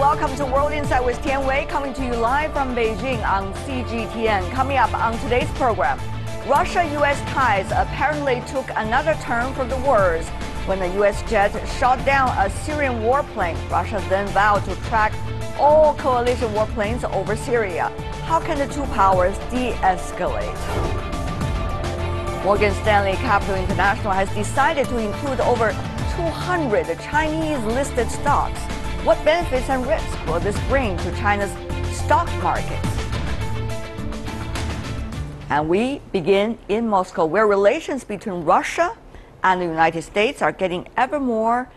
welcome to World Insight with Tian Wei, coming to you live from Beijing on CGTN. Coming up on today's program, Russia-US ties apparently took another turn for the worse when a US jet shot down a Syrian warplane. Russia then vowed to track all coalition warplanes over Syria. How can the two powers de-escalate? Morgan Stanley Capital International has decided to include over 200 Chinese-listed stocks. What benefits and risks will this bring to China's stock markets? And we begin in Moscow, where relations between Russia and the United States are getting ever more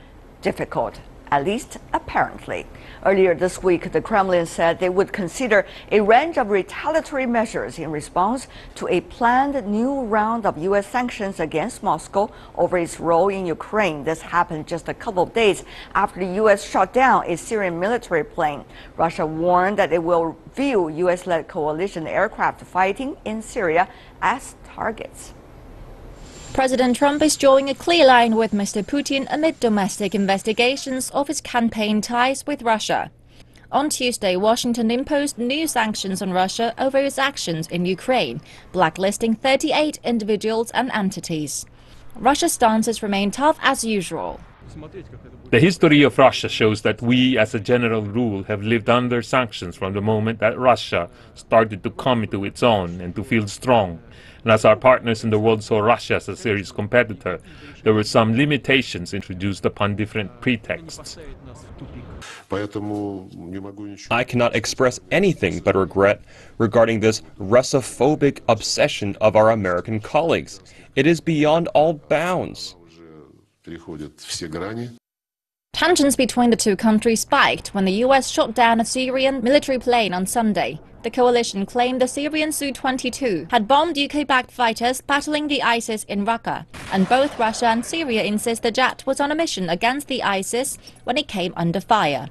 difficult, at least apparently. Earlier this week, the Kremlin said they would consider a range of retaliatory measures in response to a planned new round of U.S. sanctions against Moscow over its role in Ukraine. This happened just a couple of days after the U.S. shot down a Syrian military plane. Russia warned that it will view U.S.-led coalition aircraft fighting in Syria as targets. President Trump is drawing a clear line with Mr. Putin amid domestic investigations of his campaign ties with Russia. On Tuesday, Washington imposed new sanctions on Russia over its actions in Ukraine, blacklisting 38 individuals and entities. Russia's stances remain tough as usual. The history of Russia shows that we, as a general rule, have lived under sanctions from the moment that Russia started to come into its own and to feel strong. And as our partners in the world saw Russia as a serious competitor, there were some limitations introduced upon different pretexts. I cannot express anything but regret regarding this Russophobic obsession of our American colleagues. It is beyond all bounds. Tensions between the two countries spiked when the U.S. shot down a Syrian military plane on Sunday. The coalition claimed the Syrian Su-22 had bombed UK-backed fighters battling the ISIS in Raqqa, and both Russia and Syria insist the jet was on a mission against the ISIS when it came under fire.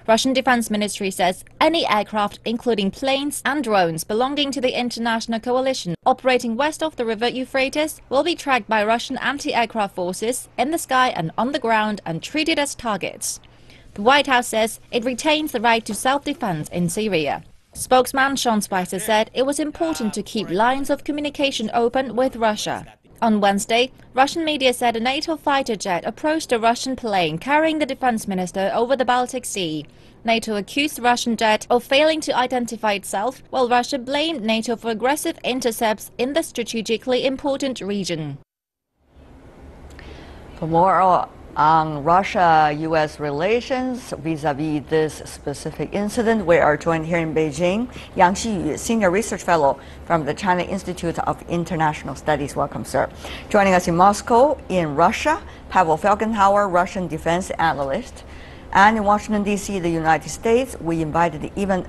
Russian Defense Ministry says any aircraft, including planes and drones belonging to the international coalition operating west of the river Euphrates, will be tracked by Russian anti-aircraft forces in the sky and on the ground and treated as targets. The White House says it retains the right to self-defense in Syria. Spokesman Sean Spicer said it was important to keep lines of communication open with Russia. On Wednesday, Russian media said a NATO fighter jet approached a Russian plane carrying the defense minister over the Baltic Sea. NATO accused the Russian jet of failing to identify itself, while Russia blamed NATO for aggressive intercepts in the strategically important region. For more on Russia-US relations vis-a-vis this specific incident, we are joined here in Beijing, Yang Xiyu, Senior Research Fellow from the China Institute of International Studies. Welcome, sir. Joining us in Moscow, in Russia, Pavel Felgenhauer, Russian defense analyst. And in Washington, D.C., the United States, we invited Ivan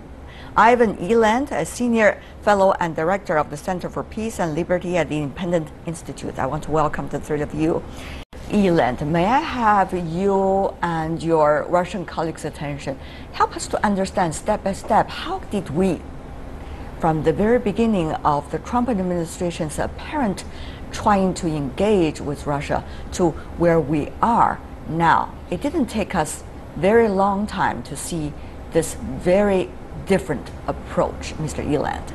Eland, a Senior Fellow and Director of the Center for Peace and Liberty at the Independent Institute. I want to welcome the three of you. Eland, may I have you and your Russian colleagues' attention? Help us to understand step by step, how did we, from the very beginning of the Trump administration's apparent trying to engage with Russia to where we are now? It didn't take us very long time to see this very different approach, Mr. Eland.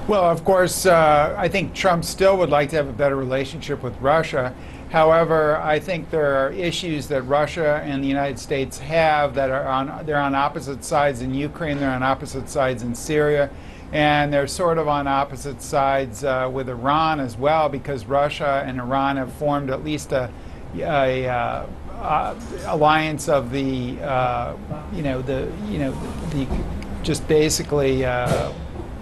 Well, of course, I think Trump still would like to have a better relationship with Russia. However, I think there are issues that Russia and the United States have that are they're on opposite sides in Ukraine, they're on opposite sides in Syria, and they're sort of on opposite sides with Iran as well, because Russia and Iran have formed at least a alliance of the just basically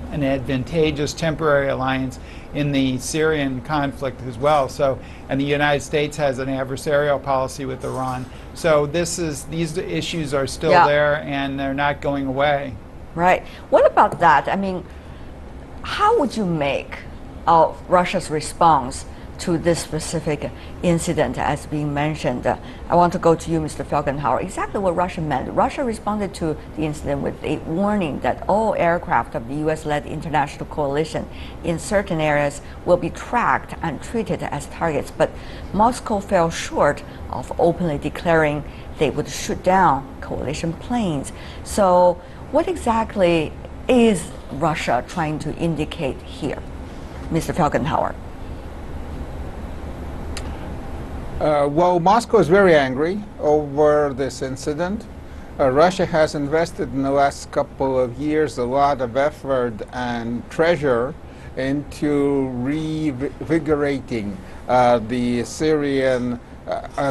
an advantageous temporary alliance in the Syrian conflict as well. So, and the United States has an adversarial policy with Iran. So these issues are still there, and they're not going away. Right. What about that? I mean, how would you make of Russia's response to this specific incident as being mentioned? I want to go to you, Mr. Felgenhauer. Exactly what Russia meant. Russia responded to the incident with a warning that all aircraft of the U.S.-led international coalition in certain areas will be tracked and treated as targets. But Moscow fell short of openly declaring they would shoot down coalition planes. So what exactly is Russia trying to indicate here, Mr. Falkenhauer? Well, Moscow is very angry over this incident. Russia has invested in the last couple of years a lot of effort and treasure into revigorating the Syrian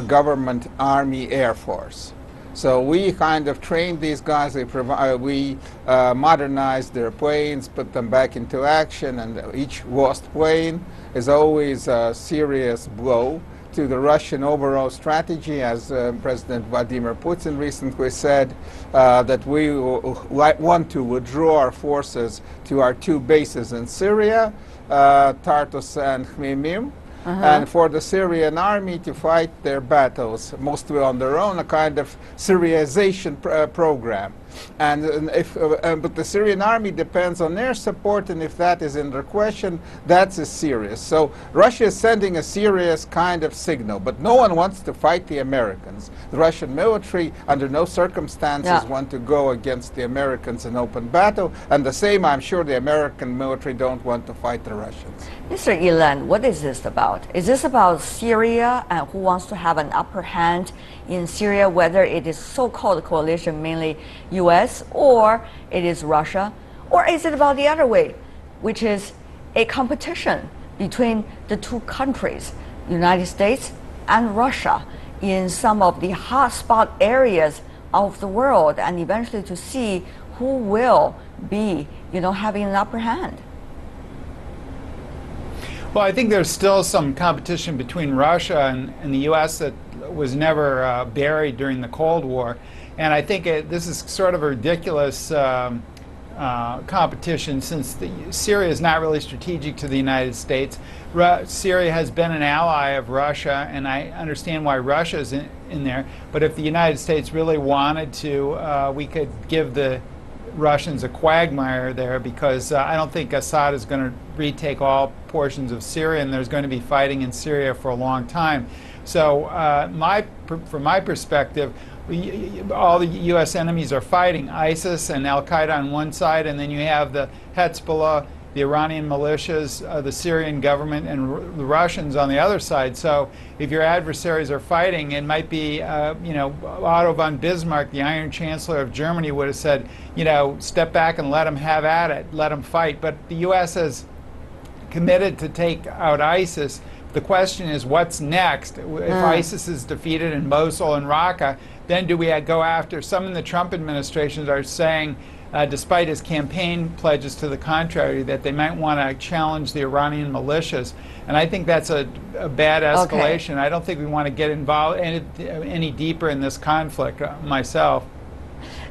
government army air force. So we kind of trained these guys, we modernized their planes, put them back into action, and each lost plane is always a serious blow to the Russian overall strategy, as President Vladimir Putin recently said, that we want to withdraw our forces to our two bases in Syria, Tartus and Khmeimim, and for the Syrian army to fight their battles, mostly on their own, a kind of Syriization program. And but the Syrian army depends on their support, and if that is under question, that's serious. So Russia is sending a serious kind of signal, but no one wants to fight the Americans. The Russian military, under no circumstances, want to go against the Americans in open battle, and the same, I'm sure, the American military don't want to fight the Russians. Mr. Ilan, what is this about? Is this about Syria and who wants to have an upper hand in Syria, whether it is so-called coalition, mainly US, or it is Russia? Or is it about the other way, which is a competition between the two countries, United States and Russia, in some of the hotspot areas of the world, and eventually to see who will be, having an upper hand? Well, I think there's still some competition between Russia and the U.S. that was never buried during the Cold War. And I think this is sort of a ridiculous competition, since Syria is not really strategic to the United States. Syria has been an ally of Russia, and I understand why Russia is in there. But if the United States really wanted to, we could give the Russians a quagmire there, because I don't think Assad is going to retake all portions of Syria, and there's going to be fighting in Syria for a long time. So from my perspective, all the U.S. enemies are fighting ISIS and Al-Qaeda on one side, and then you have the Hezbollah, the Iranian militias, the Syrian government, and the Russians on the other side. So if your adversaries are fighting, it might be, Otto von Bismarck, the Iron Chancellor of Germany, would have said, step back and let them have at it, let them fight. But the U.S. has committed to take out ISIS. The question is, what's next? If ISIS is defeated in Mosul and Raqqa, then do we go after? Some in the Trump administration are saying, despite his campaign pledges to the contrary, that they might want to challenge the Iranian militias. And I think that's a bad escalation. Okay. I don't think we want to get involved any deeper in this conflict myself.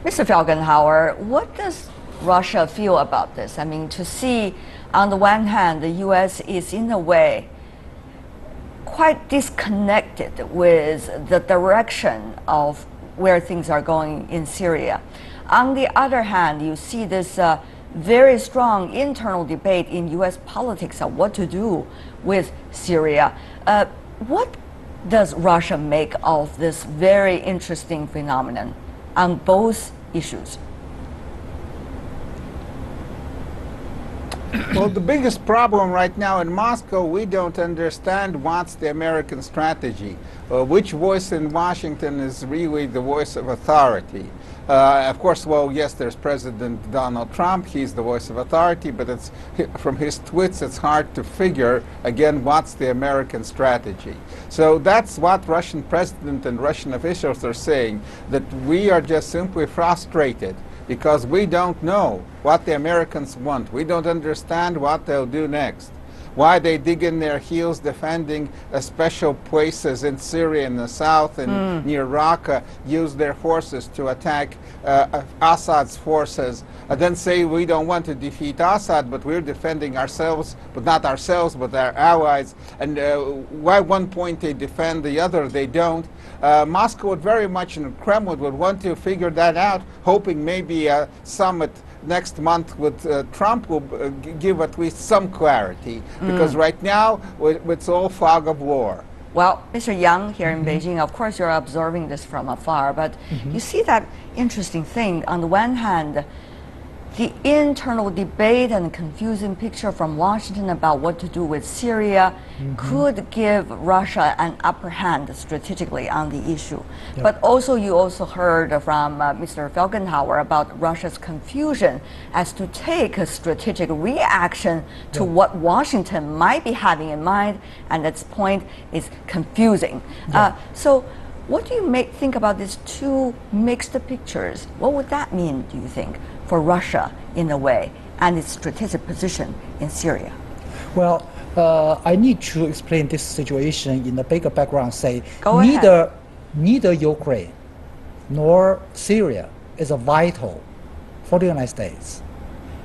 Mr. Falkenhauer, what does Russia feel about this? I mean, to see, on the one hand, the U.S. is in a way quite disconnected with the direction of where things are going in Syria. On the other hand, you see this very strong internal debate in U.S. politics of what to do with Syria. What does Russia make of this very interesting phenomenon on both issues? Well, the biggest problem right now in Moscow, we don't understand what's the American strategy. Which voice in Washington is really the voice of authority? Of course, well, yes, there's President Donald Trump. He's the voice of authority, but it's from his tweets, it's hard to figure, again, what's the American strategy. So that's what Russian president and Russian officials are saying, that we are just simply frustrated because we don't know what the Americans want. We don't understand what they'll do next. Why they dig in their heels defending special places in Syria in the south and near Raqqa, use their forces to attack Assad's forces, and then say we don't want to defeat Assad, but we're defending ourselves, but not ourselves, but our allies. And why one point they defend, the other they don't. Moscow would very much, and Kremlin would want to figure that out, hoping maybe a summit next month with Trump will give at least some clarity, because right now it's all fog of war. Well, Mr. Yang here in Beijing, of course you're observing this from afar, but you see that interesting thing. On the one hand, the internal debate and confusing picture from Washington about what to do with Syria could give Russia an upper hand strategically on the issue. Yep. But also you also heard from Mr. Felgenhauer about Russia's confusion as to take a strategic reaction to what Washington might be having in mind, and its point is confusing. So what do you think about these two mixed pictures? What would that mean, do you think, for Russia in a way and its strategic position in Syria? Well, I need to explain this situation in the bigger background. Say, Go ahead. neither Ukraine nor Syria is vital for the United States,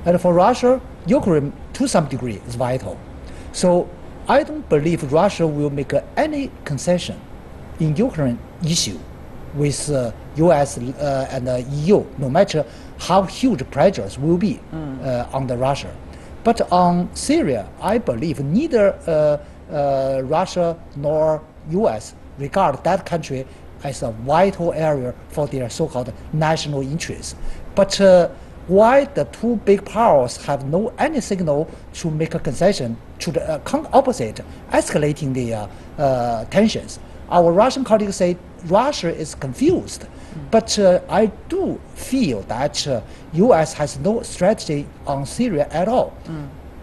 and for Russia, Ukraine to some degree is vital. So I don't believe Russia will make any concession in Ukraine issue with U.S. and EU, no matter how huge pressures will be on the Russia. But on Syria, I believe neither Russia nor U.S. regard that country as a vital area for their so-called national interests. But why the two big powers have no any signal to make a concession to the opposite, escalating the tensions? Our Russian colleagues say Russia is confused, but I do feel that U.S. has no strategy on Syria at all.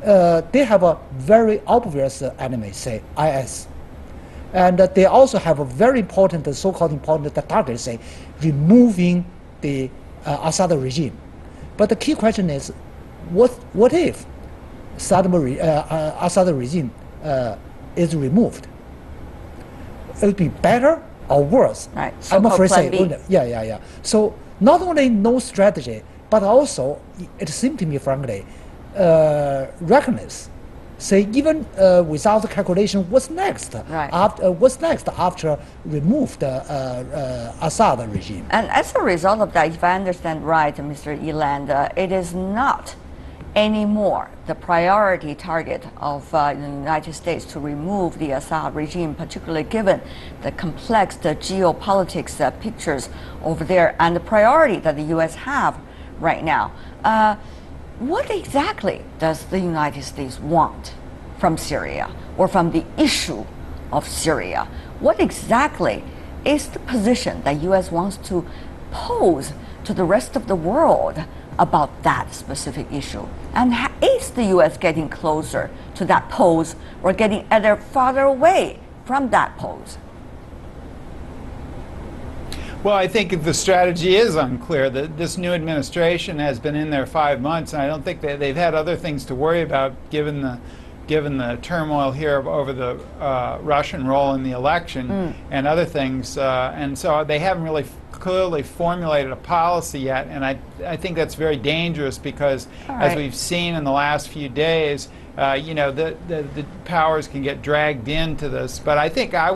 They have a very obvious enemy, say IS, and they also have a very important, so-called important target, say removing the Assad regime. But the key question is, what if Assad regime is removed? It will be better or worse. Right. I'm afraid Plan B. yeah. So not only no strategy, but also it seems to me, frankly, reckless. Say even without calculation, what's next? Right. What's next after remove the Assad regime? And as a result of that, if I understand right, Mr. Eland, it is not anymore the priority target of the United States to remove the Assad regime, particularly given the complex geopolitics pictures over there and the priority that the U.S. have right now. What exactly does the United States want from Syria or from the issue of Syria? What exactly is the position that U.S. wants to pose to the rest of the world about that specific issue? And is the U.S. getting closer to that pose or getting either farther away from that pose? Well, I think the strategy is unclear. This new administration has been in there 5 months, and I don't think they've had other things to worry about given the turmoil here over the Russian role in the election and other things. And so they haven't really clearly formulated a policy yet, and I think that's very dangerous because, as we've seen in the last few days, the powers can get dragged into this. But I think I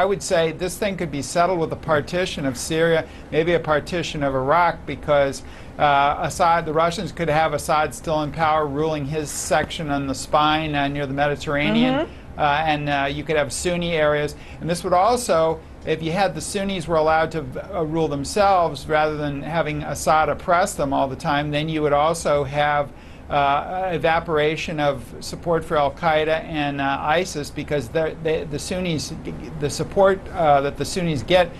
would say this thing could be settled with a partition of Syria, maybe a partition of Iraq, because Assad, the Russians could have Assad still in power, ruling his section on the spine near the Mediterranean, and you could have Sunni areas. And this would also, if you had the Sunnis were allowed to rule themselves rather than having Assad oppress them all the time, then you would also have evaporation of support for Al-Qaeda and ISIS, because the Sunnis, the support that the Sunnis get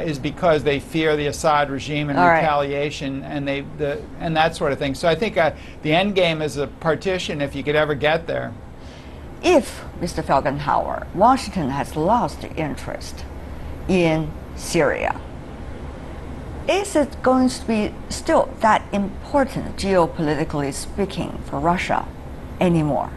is because they fear the Assad regime and retaliation, and and that sort of thing. So I think the end game is a partition, if you could ever get there. If, Mr. Felgenhauer, Washington has lost interest in Syria, is it going to be still that important, geopolitically speaking, for Russia anymore?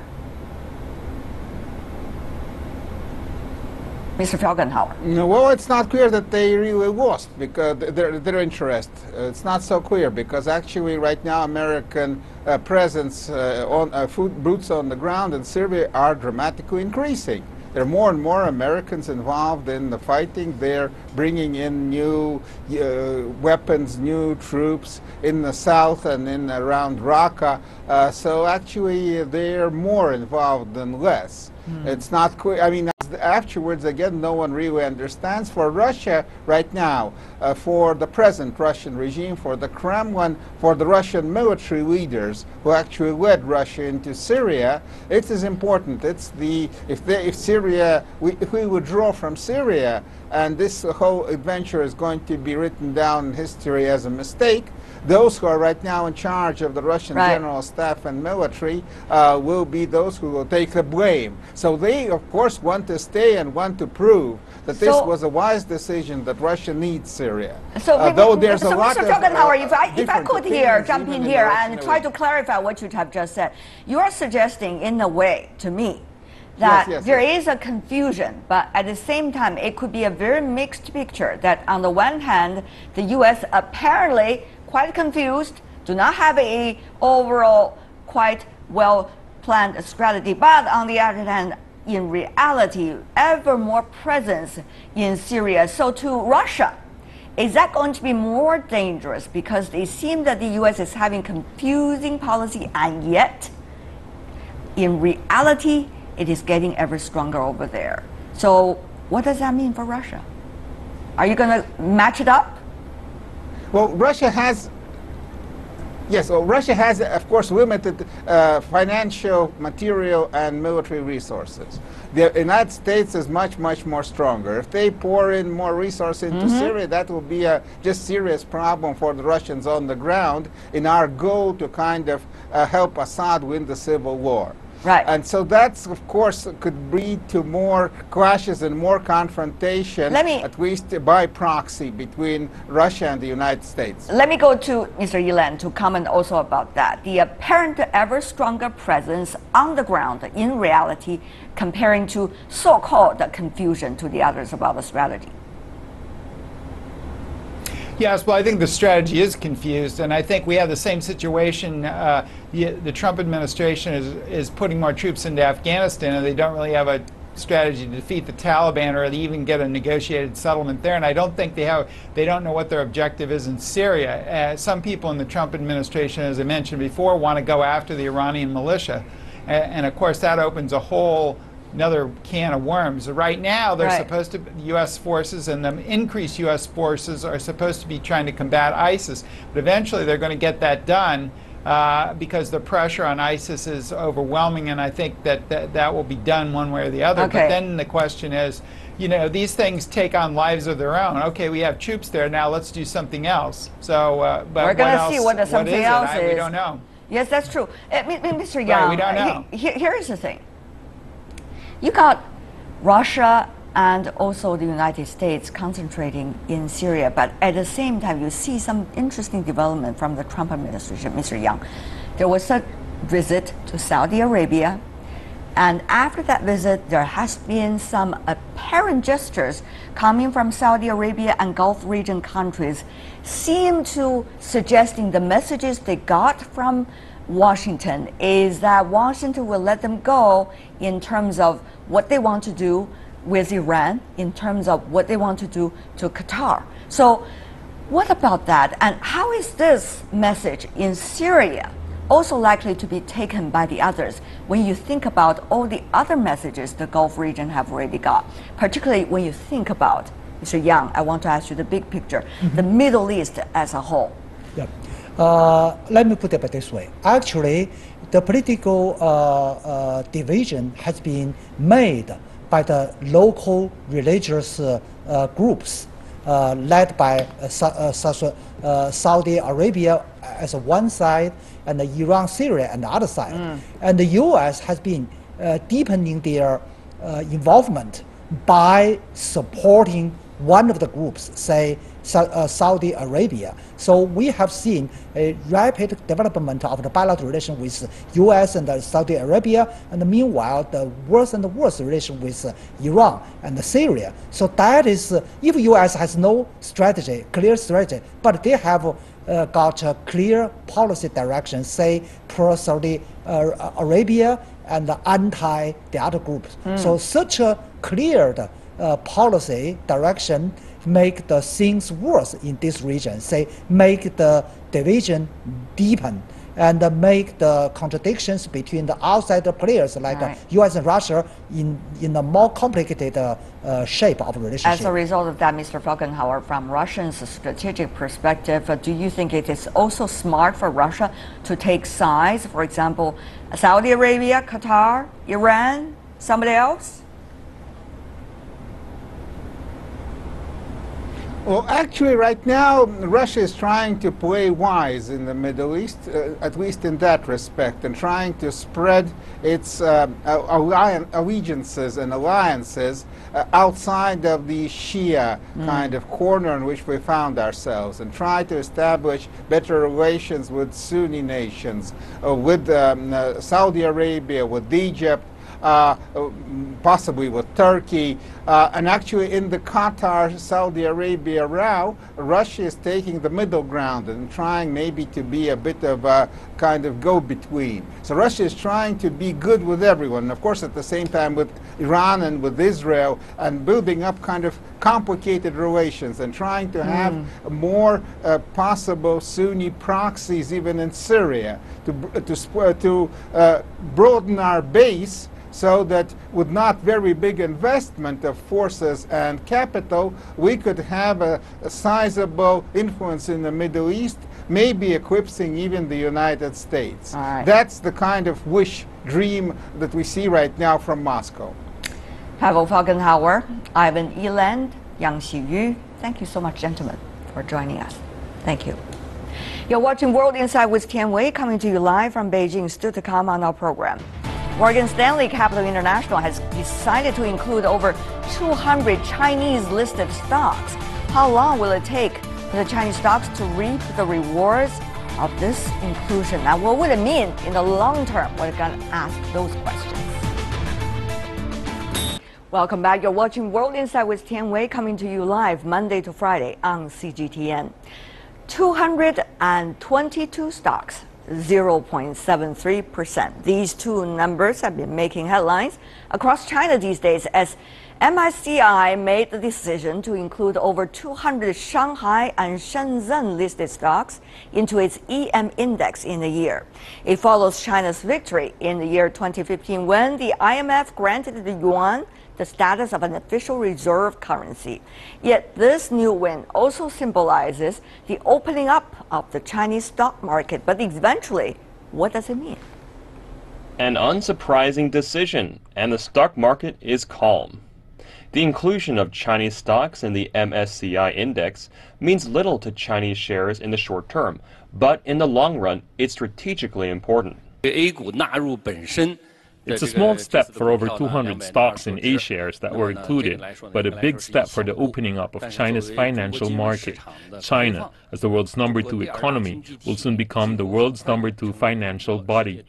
Mr. Felgenhauer. No, well, it's not clear that they really lost because their interest. It's not so clear because actually right now American presence boots on the ground in Syria are dramatically increasing. There are more and more Americans involved in the fighting. They're bringing in new weapons, new troops in the south and in around Raqqa. So actually they're more involved than less. It's not clear. I mean, afterwards, again, no one really understands. For Russia right now, for the present Russian regime, for the Kremlin, for the Russian military leaders who actually led Russia into Syria, it is important. It's if we withdraw from Syria, and this whole adventure is going to be written down in history as a mistake, those who are right now in charge of the Russian general staff and military will be those who will take the blame. So they, of course, want to stay and want to prove that this was a wise decision, that Russia needs Syria. So, though there's a lot Mr. of Schopenhauer, if I could here jump in here and Russian try to clarify what you have just said, you are suggesting, in a way, to me, that there is a confusion, but at the same time, it could be a very mixed picture. That on the one hand, the U.S. apparently quite confused, do not have a overall quite well planned strategy, but on the other hand, in reality, ever more presence in Syria. So to Russia, is that going to be more dangerous? Because it seems that the U.S. is having confusing policy, and yet, in reality, it is getting ever stronger over there. So what does that mean for Russia? Are you going to match it up? Well, Russia has, of course, limited financial, material, and military resources. The United States is much, much more stronger. If they pour in more resources into Syria, that will be a just serious problem for the Russians on the ground in our goal to kind of help Assad win the civil war. Right. And so that's, of course, could lead to more clashes and more confrontation, at least by proxy, between Russia and the United States. Let me go to Mr. Yilan to comment also about that. The apparent ever stronger presence on the ground in reality, comparing to so-called confusion to the others about the strategy. Yes, well, I think the strategy is confused, and I think we have the same situation. The Trump administration is putting more troops into Afghanistan, and they don't really have a strategy to defeat the Taliban or even get a negotiated settlement there. And I don't think they don't know what their objective is in Syria. Some people in the Trump administration, as I mentioned before, want to go after the Iranian militia, and of course that opens another can of worms. Right now, they're supposed to, U.S. forces and the increased U.S. forces are supposed to be trying to combat ISIS. But eventually, they're going to get that done because the pressure on ISIS is overwhelming, and I think that will be done one way or the other. But then the question is, you know, these things take on lives of their own. Okay, we have troops there, now let's do something else. So, but we're going to see what something else is. We don't know. Yes, that's true. Mr. Yang, we don't know. Here's the thing. You got Russia and also the United States concentrating in Syria, but at the same time, you see some interesting development from the Trump administration, Mr. Yang. There was a visit to Saudi Arabia, and after that visit, there has been some apparent gestures coming from Saudi Arabia and Gulf region countries, seem to suggesting the messages they got from Washington is that Washington will let them go in terms of what they want to do with Iran, in terms of what they want to do to Qatar. So what about that? And how is this message in Syria also likely to be taken by the others when you think about all the other messages the Gulf region have already got, particularly when you think about, Mr. Yang, I want to ask you the big picture, the Middle East as a whole. Yeah. Let me put it this way. Actually, the political division has been made by the local religious groups led by Saudi Arabia as one side and Iran, Syria on the other side. And the U.S. has been deepening their involvement by supporting one of the groups, say Saudi Arabia. So we have seen a rapid development of the bilateral relation with U.S. and Saudi Arabia, and meanwhile the worse and worse relation with Iran and Syria. So that is, if U.S. has no strategy, clear strategy, but they have got a clear policy direction, say pro-Saudi Arabia and anti the other groups. So such a cleared policy direction make the things worse in this region, say make the division deepen and make the contradictions between the outside players like U.S. and Russia in a more complicated shape of relationship. As a result of that, Mr. Falkenhauer, from Russia's strategic perspective, do you think it is also smart for Russia to take sides? For example, Saudi Arabia, Qatar, Iran, somebody else? Well, actually, right now, Russia is trying to play wise in the Middle East, at least in that respect, and trying to spread its allegiances and alliances outside of the Shia kind of corner in which we found ourselves, and try to establish better relations with Sunni nations, with Saudi Arabia, with Egypt, possibly with Turkey, and actually in the Qatar-Saudi Arabia row, Russia is taking the middle ground and trying maybe to be a bit of a kind of go-between. So Russia is trying to be good with everyone, and of course at the same time with Iran and with Israel, and building up kind of complicated relations and trying to have more possible Sunni proxies even in Syria to broaden our base, so that with not very big investment of forces and capital, we could have a sizable influence in the Middle East, maybe eclipsing even the United States. That's the kind of wish, dream that we see right now from Moscow. Pavel Falkenhauer, Ivan Eland, Yang Xiyu, thank you so much, gentlemen, for joining us. Thank you. You're watching World Insight with Tian Wei, coming to you live from Beijing. Still to come on our program. Morgan Stanley Capital International has decided to include over 200 Chinese-listed stocks. How long will it take for the Chinese stocks to reap the rewards of this inclusion? Now, what would it mean in the long term? We're going to ask those questions. Welcome back. You're watching World Insight with Tian Wei, coming to you live Monday to Friday on CGTN. 222 stocks. 0.73%. These two numbers have been making headlines across China these days as MSCI made the decision to include over 200 Shanghai and Shenzhen listed stocks into its EM index in a year. It follows China's victory in the year 2015 when the IMF granted the yuan the status of an official reserve currency. Yet this new win also symbolizes the opening up of the Chinese stock market. But eventually, what does it mean? An unsurprising decision, and the stock market is calm. The inclusion of Chinese stocks in the MSCI index means little to Chinese shares in the short term, but in the long run, it's strategically important. It's a small step for over 200 stocks in A-shares that were included, but a big step for the opening up of China's financial market. China, as the world's #2 economy, will soon become the world's #2 financial body.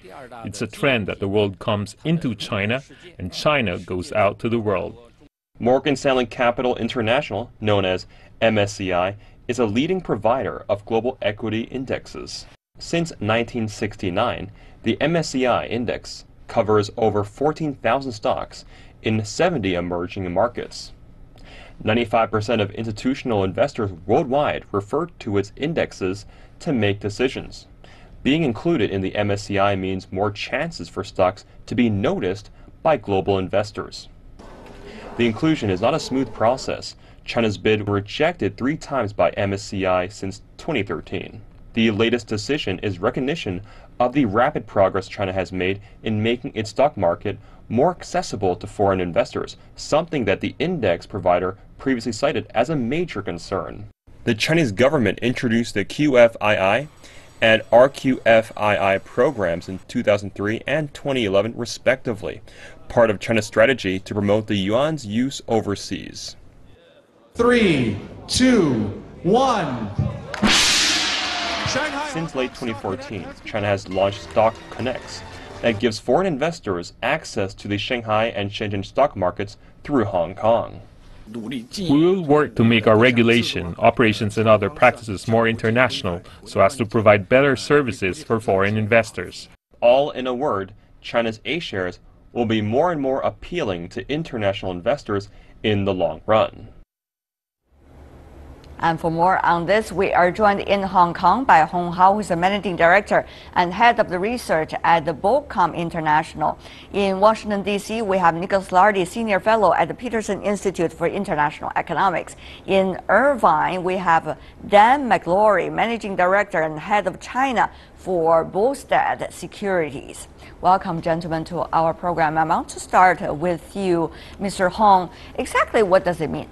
It's a trend that the world comes into China, and China goes out to the world. Morgan Stanley Capital International, known as MSCI, is a leading provider of global equity indexes. Since 1969, the MSCI index covers over 14,000 stocks in 70 emerging markets. 95% of institutional investors worldwide refer to its indexes to make decisions. Being included in the MSCI means more chances for stocks to be noticed by global investors. The inclusion is not a smooth process. China's bid was rejected 3 times by MSCI since 2013. The latest decision is recognition of the rapid progress China has made in making its stock market more accessible to foreign investors, something that the index provider previously cited as a major concern. The Chinese government introduced the QFII and RQFII programs in 2003 and 2011 respectively, part of China's strategy to promote the yuan's use overseas. 3, 2, 1. Since late 2014, China has launched Stock Connects that gives foreign investors access to the Shanghai and Shenzhen stock markets through Hong Kong. We will work to make our regulation, operations and other practices more international so as to provide better services for foreign investors. All in a word, China's A-shares will be more and more appealing to international investors in the long run. And for more on this, we are joined in Hong Kong by Hong Hao, who is the Managing Director and Head of the Research at the BOCOM International. In Washington, D.C., we have Nicholas Lardy, Senior Fellow at the Peterson Institute for International Economics. In Irvine, we have Dan McLaury, Managing Director and Head of China for Bostad Securities. Welcome, gentlemen, to our program. I want to start with you, Mr. Hong. Exactly what does it mean?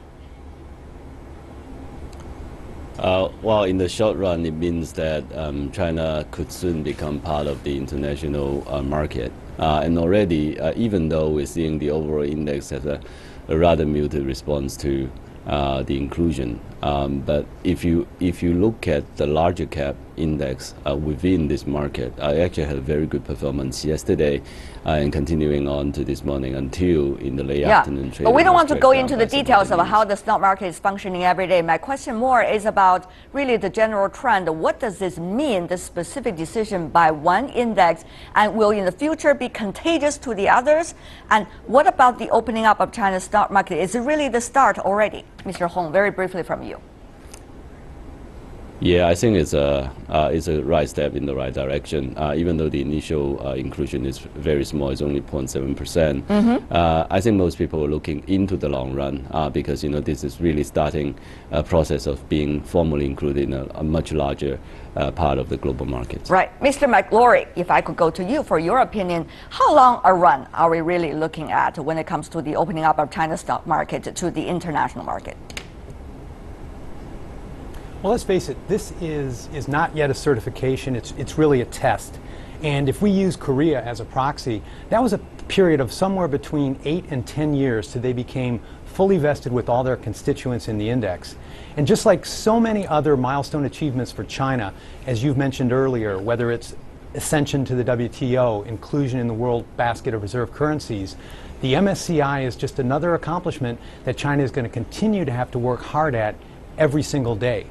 Well, in the short run, it means that China could soon become part of the international market. And already, even though we're seeing the overall index has a rather muted response to the inclusion, but if you look at the larger cap index within this market, I actually had a very good performance yesterday and continuing on to this morning until in the late afternoon trading. But we don't want to go into the details of how the stock market is functioning every day. My question more is about really the general trend. What does this mean, this specific decision by one index, and will in the future be contagious to the others? And what about the opening up of China's stock market? Is it really the start already? Mr. Hong, very briefly from you. Yeah, I think it's a right step in the right direction. Even though the initial inclusion is very small, it's only 0.7%. I think most people are looking into the long run because this is really starting a process of being formally included in a much larger part of the global market. Right, Mr. McLaury, if I could go to you for your opinion, how long a run are we really looking at when it comes to the opening up of China's stock market to the international market? Well, let's face it, this is not yet a certification, it's really a test. And if we use Korea as a proxy, that was a period of somewhere between 8 and 10 years till they became fully vested with all their constituents in the index. And just like so many other milestone achievements for China, as you've mentioned earlier, whether it's ascension to the WTO, inclusion in the world basket of reserve currencies, the MSCI is just another accomplishment that China is going to continue to have to work hard at every single day.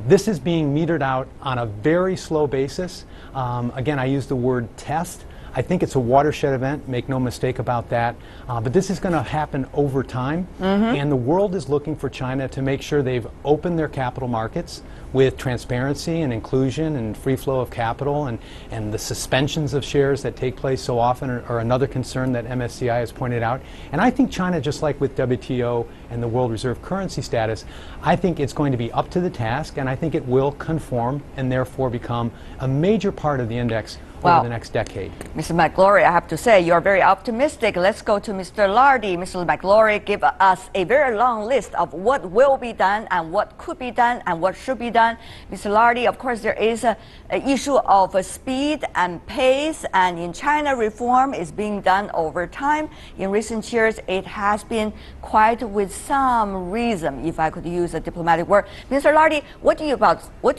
This is being metered out on a very slow basis. Again, I use the word test. I think it's a watershed event, make no mistake about that. But this is going to happen over time. And the world is looking for China to make sure they've opened their capital markets with transparency and inclusion and free flow of capital, and the suspensions of shares that take place so often are another concern that MSCI has pointed out. And I think China, just like with WTO and the world reserve currency status, I think it's going to be up to the task, and I think it will conform and therefore become a major part of the index over the next decade. Mr. McLaury, I have to say, you're very optimistic. Let's go to Mr. Lardy. Mr. McLaury, give us a very long list of what will be done and what could be done and what should be done. Mr. Lardy, of course, there is an issue of speed and pace, and in China, reform is being done over time. In recent years, it has been quite with some reason, if I could use a diplomatic word. Mr. Lardy, what do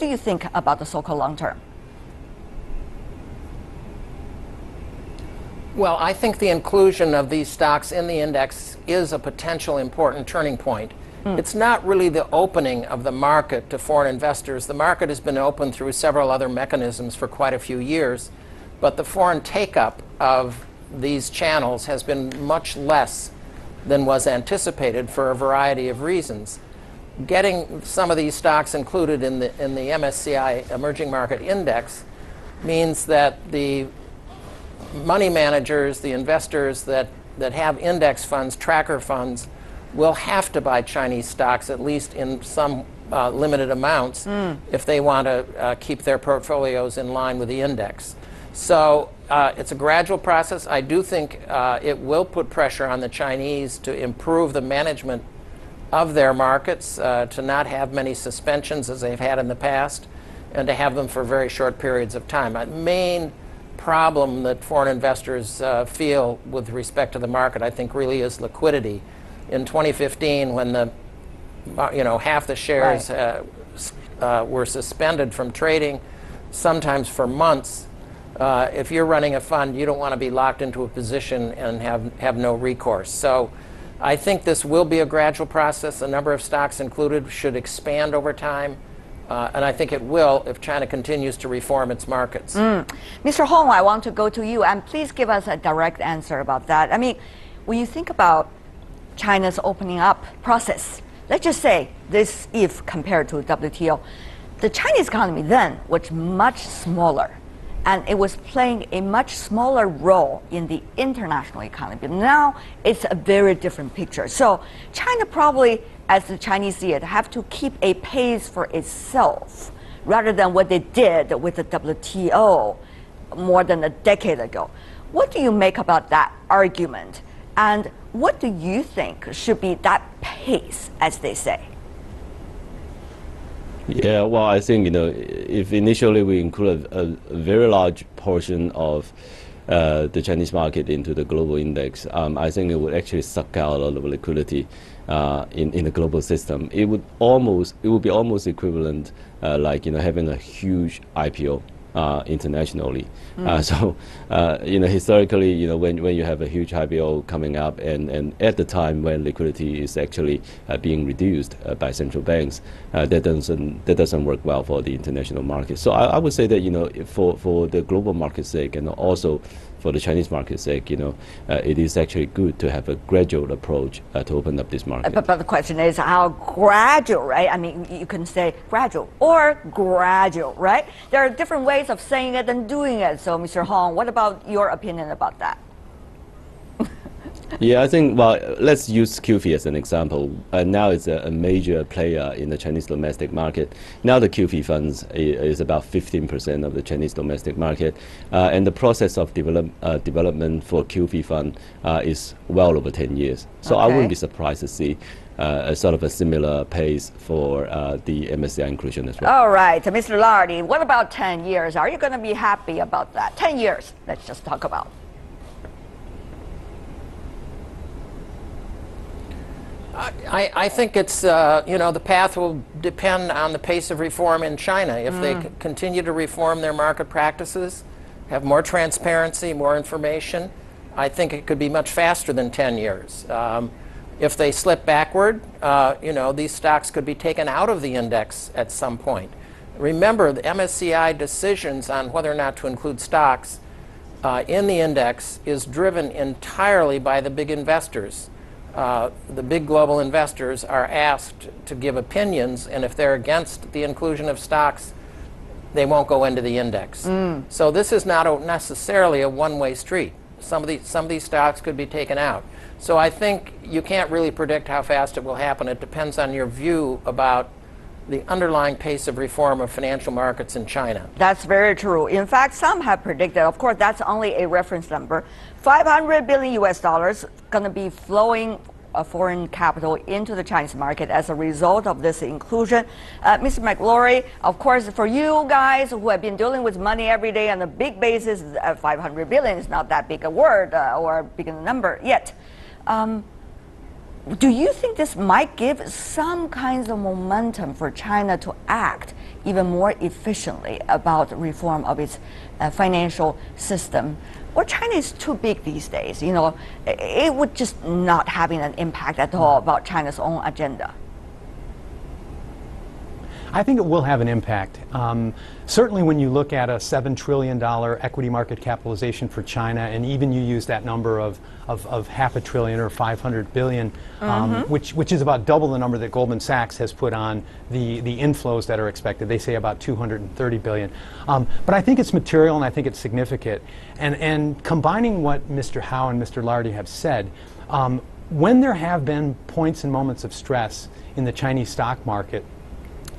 you think about the so-called long term? Well, I think the inclusion of these stocks in the index is a potential important turning point. It's not really the opening of the market to foreign investors. The market has been open through several other mechanisms for quite a few years, but the foreign take-up of these channels has been much less than was anticipated for a variety of reasons. Getting some of these stocks included in the MSCI Emerging Market Index means that the money managers, the investors that have index funds, tracker funds, will have to buy Chinese stocks, at least in some limited amounts, if they want to keep their portfolios in line with the index. So it's a gradual process. I do think it will put pressure on the Chinese to improve the management of their markets, to not have many suspensions as they've had in the past, and to have them for very short periods of time. The main problem that foreign investors feel with respect to the market, I think, really is liquidity. In 2015, when half the shares were suspended from trading, sometimes for months, if you're running a fund, you don't want to be locked into a position and have no recourse. So I think this will be a gradual process. The number of stocks included should expand over time. And I think it will if China continues to reform its markets. Mr. Hong, I want to go to you, and please give us a direct answer about that. I mean, when you think about China's opening up process, let's just say this if compared to WTO, the Chinese economy then was much smaller, and it was playing a much smaller role in the international economy. Now it's a very different picture. So China probably, as the Chinese see it, have to keep a pace for itself rather than what they did with the WTO more than a decade ago. What do you make about that argument? And what do you think should be that pace, as they say? Yeah, well, I think, if initially we include a very large portion of the Chinese market into the global index, I think it would actually suck out a lot of liquidity in the global system. It would be almost equivalent like having a huge IPO internationally. Historically, when you have a huge IPO coming up, and at the time when liquidity is actually being reduced by central banks, that doesn't work well for the international market. So I would say that for the global market's sake, and also for the Chinese market's sake, it is actually good to have a gradual approach to open up this market. But the question is how gradual, right? I mean, you can say gradual or gradual, right? There are different ways of saying it and doing it. So, Mr. Hong, what about your opinion about that? Yeah, I think, well, let's use QFII as an example. Now it's a major player in the Chinese domestic market. Now the QFII funds is about 15% of the Chinese domestic market. And the process of development for QFII fund is well over 10 years. So I wouldn't be surprised to see a sort of a similar pace for the MSCI inclusion as well. All right, Mr. Lardy, what about 10 years? Are you going to be happy about that? 10 years, let's just talk about. I think it's, the path will depend on the pace of reform in China. If they continue to reform their market practices, have more transparency, more information, I think it could be much faster than 10 years. If they slip backward, these stocks could be taken out of the index at some point. Remember, the MSCI decisions on whether or not to include stocks in the index is driven entirely by the big investors. The big global investors are asked to give opinions, and if they're against the inclusion of stocks, they won't go into the index. So this is not necessarily a one-way street. Some of these stocks could be taken out. So I think you can't really predict how fast it will happen. It depends on your view about the underlying pace of reform of financial markets in China. That's very true. In fact, some have predicted, of course, that's only a reference number, 500 billion US dollars going to be flowing foreign capital into the Chinese market as a result of this inclusion. Mr. McLaury, of course, for you guys who have been dealing with money every day on a big basis, 500 billion is not that big a word or big a number yet. Do you think this might give some kinds of momentum for China to act even more efficiently about reform of its financial system? Or China is too big these days, it would just not having an impact at all about China's own agenda? I think it will have an impact. Certainly when you look at a $7 trillion equity market capitalization for China, and even you use that number of half a trillion or 500 billion, which is about double the number that Goldman Sachs has put on the inflows that are expected. They say about 230 billion. But I think it's material and I think it's significant. And combining what Mr. Howe and Mr. Lardy have said, when there have been points and moments of stress in the Chinese stock market,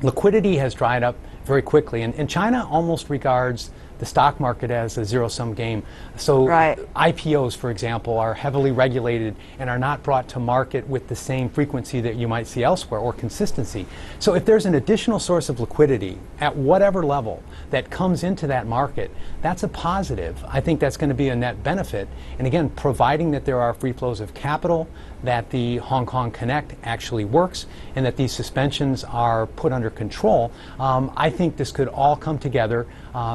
liquidity has dried up very quickly, and China almost regards the stock market as a zero-sum game. So IPOs, for example, are heavily regulated and are not brought to market with the same frequency that you might see elsewhere, or consistency. So if there's an additional source of liquidity at whatever level that comes into that market, that's a positive. I think that's going to be a net benefit. And again, providing that there are free flows of capital, that the Hong Kong Connect actually works, and that these suspensions are put under control, I think this could all come together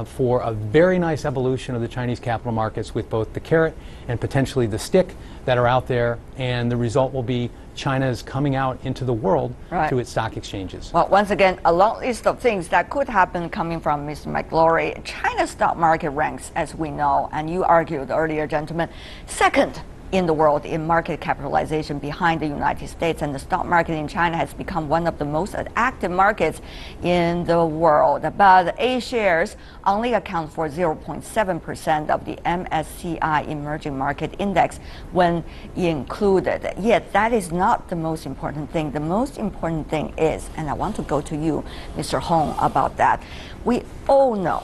for a very nice evolution of the Chinese capital markets, with both the carrot and potentially the stick that are out there, and the result will be China's coming out into the world through its stock exchanges. Well, once again, a long list of things that could happen coming from Mr. McLaury. China's stock market ranks, as we know, and you argued earlier, gentlemen, second in the world in market capitalization behind the United States, and the stock market in China has become one of the most active markets in the world. But A-shares only account for 0.7% of the MSCI emerging market index when included. Yet that is not the most important thing. The most important thing is, and I want to go to you, Mr. Hong, about that. We all know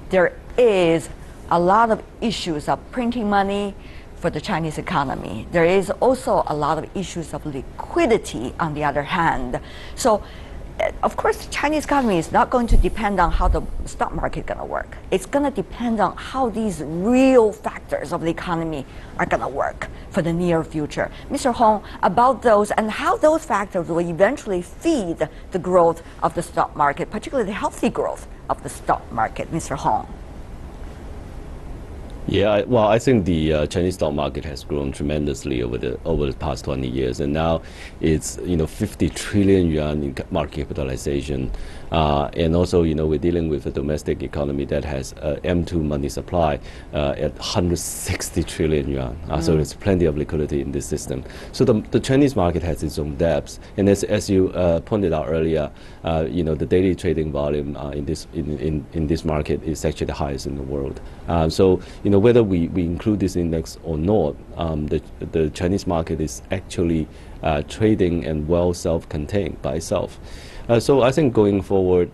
there is a lot of issues of printing money for the Chinese economy. There is also a lot of issues of liquidity on the other hand. So, of course, the Chinese economy is not going to depend on how the stock market is going to work. It's going to depend on how these real factors of the economy are going to work for the near future. Mr. Hong, about those and how those factors will eventually feed the growth of the stock market, particularly the healthy growth of the stock market. Mr. Hong. Yeah, well, I think the Chinese stock market has grown tremendously over the past 20 years, and now it's 50 trillion yuan in market capitalization, and also we're dealing with a domestic economy that has M2 money supply at 160 trillion yuan. So there's plenty of liquidity in this system. So the Chinese market has its own depths, and as you pointed out earlier, the daily trading volume in this market is actually the highest in the world. So whether we include this index or not, the Chinese market is actually trading and well self-contained by itself. So I think going forward,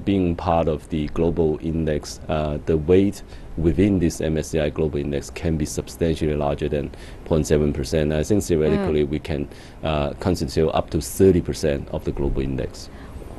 being part of the global index, the weight within this MSCI global index can be substantially larger than 0.7%. I think theoretically we can constitute up to 30% of the global index.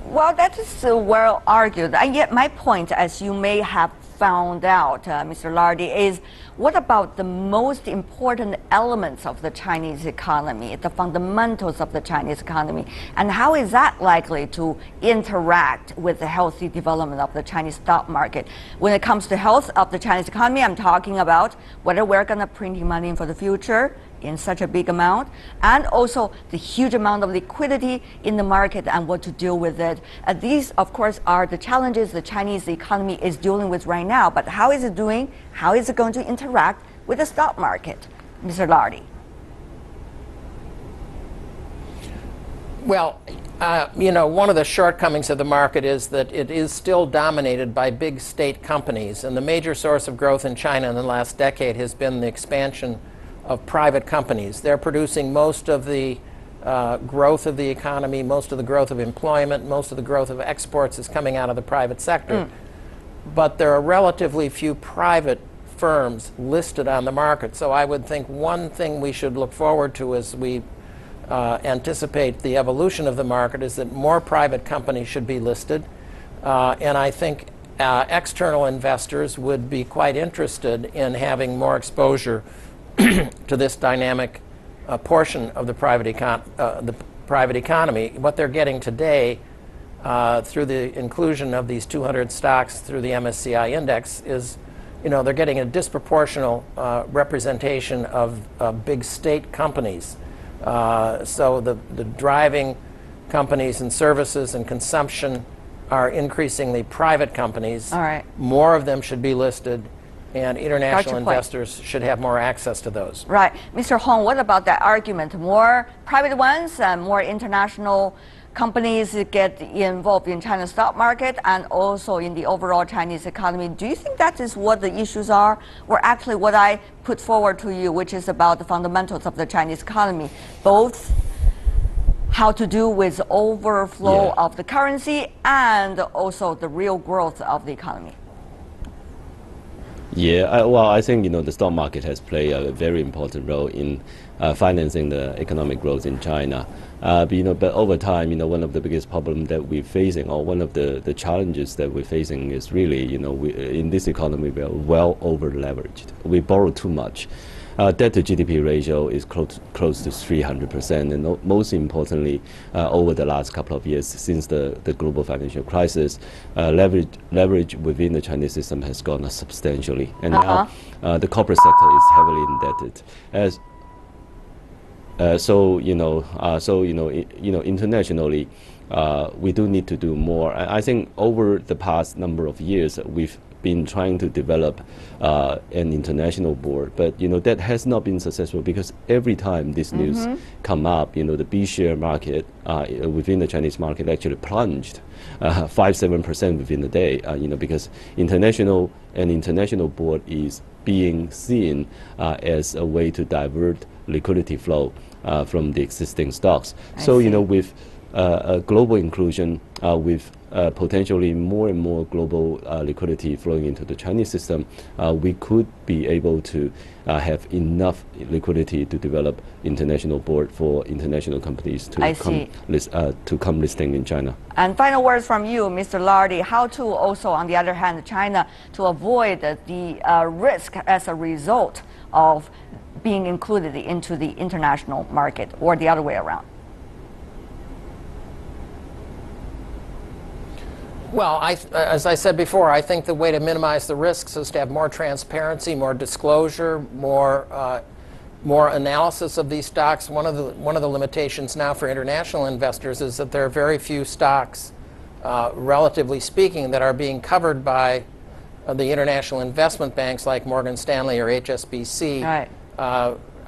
Well, that is well argued. And yet my point, as you may have found out, Mr. Lardy, is what about the most important elements of the Chinese economy, the fundamentals of the Chinese economy, and how is that likely to interact with the healthy development of the Chinese stock market? When it comes to health of the Chinese economy, I'm talking about whether we're going to print money for the future in such a big amount, and also the huge amount of liquidity in the market and what to deal with it. These, of course, are the challenges the Chinese economy is dealing with right now. But how is it doing? How is it going to interact with the stock market? Mr. Lardy. Well, one of the shortcomings of the market is that it is still dominated by big state companies. And the major source of growth in China in the last decade has been the expansion of private companies. They're producing most of the growth of the economy, most of the growth of employment, most of the growth of exports is coming out of the private sector. But there are relatively few private firms listed on the market. So I would think one thing we should look forward to as we anticipate the evolution of the market is that more private companies should be listed. And I think external investors would be quite interested in having more exposure to this dynamic portion of the private economy. What they're getting today through the inclusion of these 200 stocks through the MSCI index is, they're getting a disproportional representation of big state companies. So the driving companies and services and consumption are increasingly private companies. All right. More of them should be listed, and international investors should have more access to those. Right. Mr. Hong, what about that argument? More private ones and more international companies get involved in China's stock market and also in the overall Chinese economy. Do you think that is what the issues are? Or actually what I put forward to you, which is about the fundamentals of the Chinese economy, both how to do with overflow of the currency and also the real growth of the economy? Yeah, well, I think the stock market has played a very important role in financing the economic growth in China. But over time, one of the biggest problems that we're facing, or one of the challenges that we're facing, is really, in this economy we are well over leveraged. We borrow too much. Debt to GDP ratio is close to 300%, and most importantly, over the last couple of years since the global financial crisis, leverage within the Chinese system has gone up substantially, and now the corporate sector is heavily indebted. Internationally, we do need to do more. I think over the past number of years, we've been trying to develop an international board, but that has not been successful because every time this news come up, the B-share market within the Chinese market actually plunged 5-7% within the day, because international board is being seen as a way to divert liquidity flow from the existing stocks. So with global inclusion, with potentially more and more global liquidity flowing into the Chinese system, we could be able to have enough liquidity to develop international board for international companies to come listing in China. And final words from you, Mr. Lardy, how to also, on the other hand, China to avoid the risk as a result of being included into the international market, or the other way around? Well, as I said before, I think the way to minimize the risks is to have more transparency, more disclosure, more analysis of these stocks. One of the limitations now for international investors is that there are very few stocks, relatively speaking, that are being covered by the international investment banks like Morgan Stanley or HSBC. Right.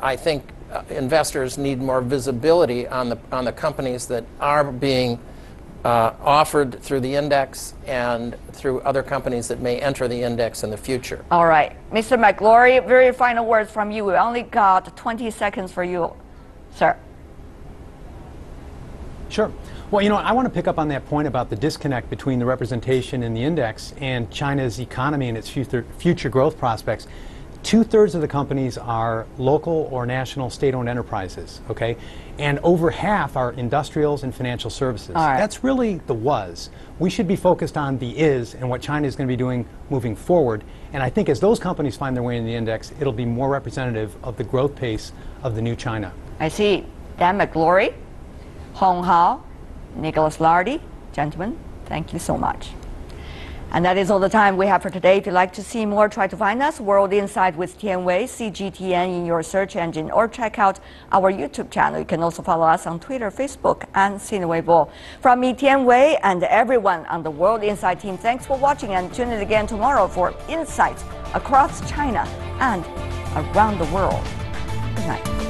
I think investors need more visibility on the companies that are being offered through the index and through other companies that may enter the index in the future. All right. Mr. McGlory, very final words from you. We only got 20 seconds for you, sir. Sure. Well, I want to pick up on that point about the disconnect between the representation in the index and China's economy and its future growth prospects. 2/3 of the companies are local or national state-owned enterprises, okay? And over half are industrials and financial services. All right. That's really the was. We should be focused on the is and what China is going to be doing moving forward. And I think as those companies find their way in the index, it'll be more representative of the growth pace of the new China. I see. Dan McGlory, Hong Hao, Nicholas Lardy. Gentlemen, thank you so much. And that is all the time we have for today. If you'd like to see more, try to find us, World Insight with Tian Wei, CGTN, in your search engine, or check out our YouTube channel. You can also follow us on Twitter, Facebook, and Sina Weibo. From me, Tian Wei, and everyone on the World Insight team, thanks for watching, and tune in again tomorrow for insights across China and around the world. Good night.